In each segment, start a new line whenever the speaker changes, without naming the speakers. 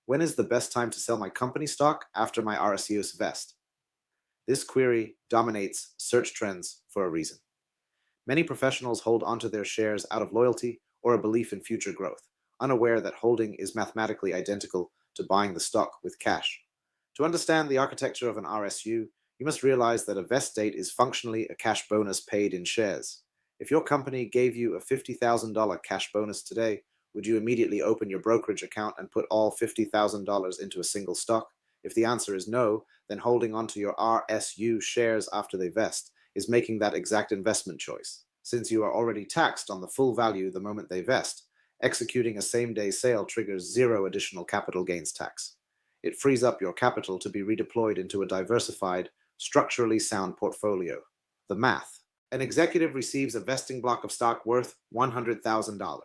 When is the best time to sell my company stock after my RSUs vest? This query dominates search trends for a reason. Many professionals hold onto their shares out of loyalty or a belief in future growth, unaware that holding is mathematically identical to buying the stock with cash. To understand the architecture of an RSU, you must realize that a vest date is functionally a cash bonus paid in shares. If your company gave you a $50,000 cash bonus today, would you immediately open your brokerage account and put all $50,000 into a single stock? If the answer is no, then holding onto your RSU shares after they vest is making that exact investment choice. Since you are already taxed on the full value the moment they vest, executing a same-day sale triggers zero additional capital gains tax. It frees up your capital to be redeployed into a diversified, structurally sound portfolio. The math. An executive receives a vesting block of stock worth $100,000.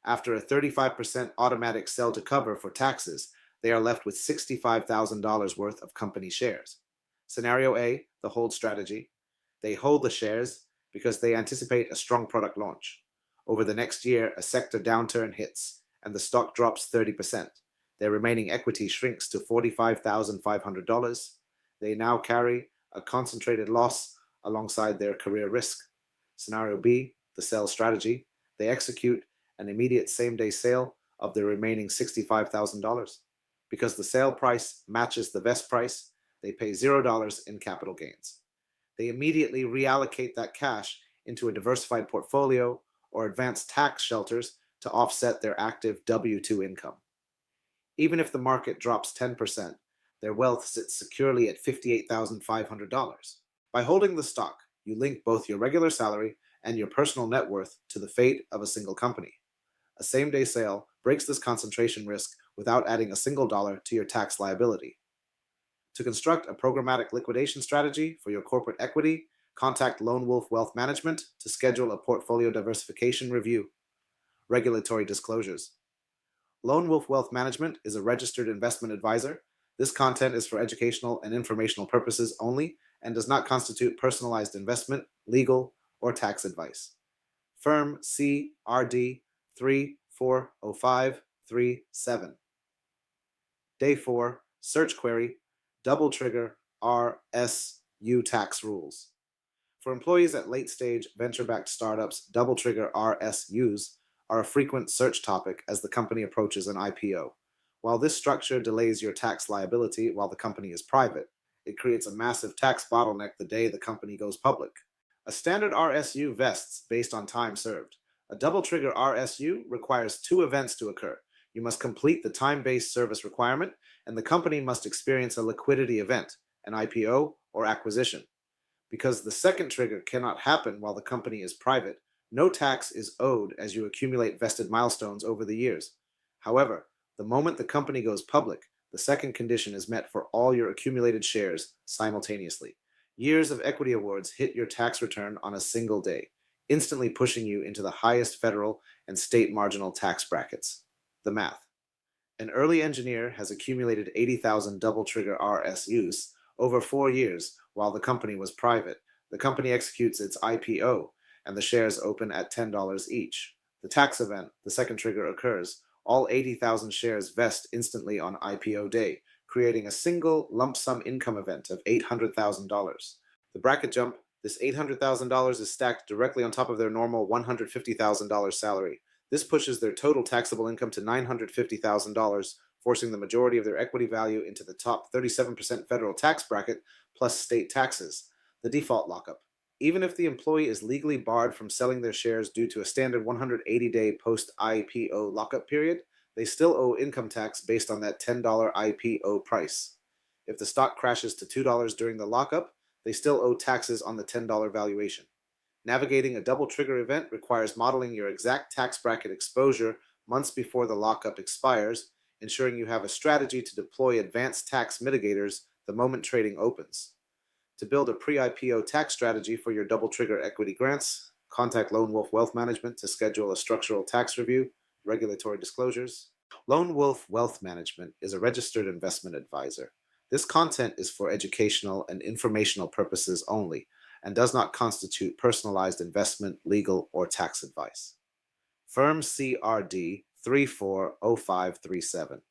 After a 35% automatic sell to cover for taxes, they are left with $65,000 worth of company shares. Scenario A, the hold strategy. They hold the shares because they anticipate a strong product launch. Over the next year, a sector downturn hits, and the stock drops 30%. Their remaining equity shrinks to $45,500. They now carry a concentrated loss alongside their career risk. Scenario B, the sell strategy. They execute an immediate same-day sale of their remaining $65,000. Because the sale price matches the vest price, they pay $0 in capital gains. They immediately reallocate that cash into a diversified portfolio or advanced tax shelters to offset their active W-2 income. Even if the market drops 10%, their wealth sits securely at $58,500. By holding the stock, you link both your regular salary and your personal net worth to the fate of a single company. A same-day sale breaks this concentration risk without adding a single dollar to your tax liability. To construct a programmatic liquidation strategy for your corporate equity, contact Lone Wolf Wealth Management to schedule a portfolio diversification review. Regulatory disclosures. Lone Wolf Wealth Management is a registered investment advisor. This content is for educational and informational purposes only and does not constitute personalized investment, legal, or tax advice. Firm CRD 340537. Day 4, search query, double trigger RSU tax rules. For employees at late-stage venture-backed startups, double trigger RSUs are a frequent search topic as the company approaches an IPO. While this structure delays your tax liability while the company is private, it creates a massive tax bottleneck the day the company goes public. A standard RSU vests based on time served. A double trigger RSU requires 2 events to occur. You must complete the time-based service requirement, and the company must experience a liquidity event, an IPO or acquisition. Because the second trigger cannot happen while the company is private, no tax is owed as you accumulate vested milestones over the years. However, the moment the company goes public, the second condition is met for all your accumulated shares simultaneously. Years of equity awards hit your tax return on a single day, instantly pushing you into the highest federal and state marginal tax brackets. The math. An early engineer has accumulated 80,000 double trigger RSUs over 4 years while the company was private. The company executes its IPO, and the shares open at $10 each. The tax event, the second trigger, occurs. All 80,000 shares vest instantly on IPO day, creating a single lump sum income event of $800,000. The bracket jump, this $800,000 is stacked directly on top of their normal $150,000 salary. This pushes their total taxable income to $950,000, forcing the majority of their equity value into the top 37% federal tax bracket plus state taxes, the default lockup. Even if the employee is legally barred from selling their shares due to a standard 180-day post-IPO lockup period, they still owe income tax based on that $10 IPO price. If the stock crashes to $2 during the lockup, they still owe taxes on the $10 valuation. Navigating a double trigger event requires modeling your exact tax bracket exposure months before the lockup expires, ensuring you have a strategy to deploy advanced tax mitigators the moment trading opens. To build a pre-IPO tax strategy for your double trigger equity grants, contact Lone Wolf Wealth Management to schedule a structural tax review. Regulatory disclosures. Lone Wolf Wealth Management is a registered investment advisor. This content is for educational and informational purposes only and does not constitute personalized investment, legal, or tax advice. Firm CRD 340537.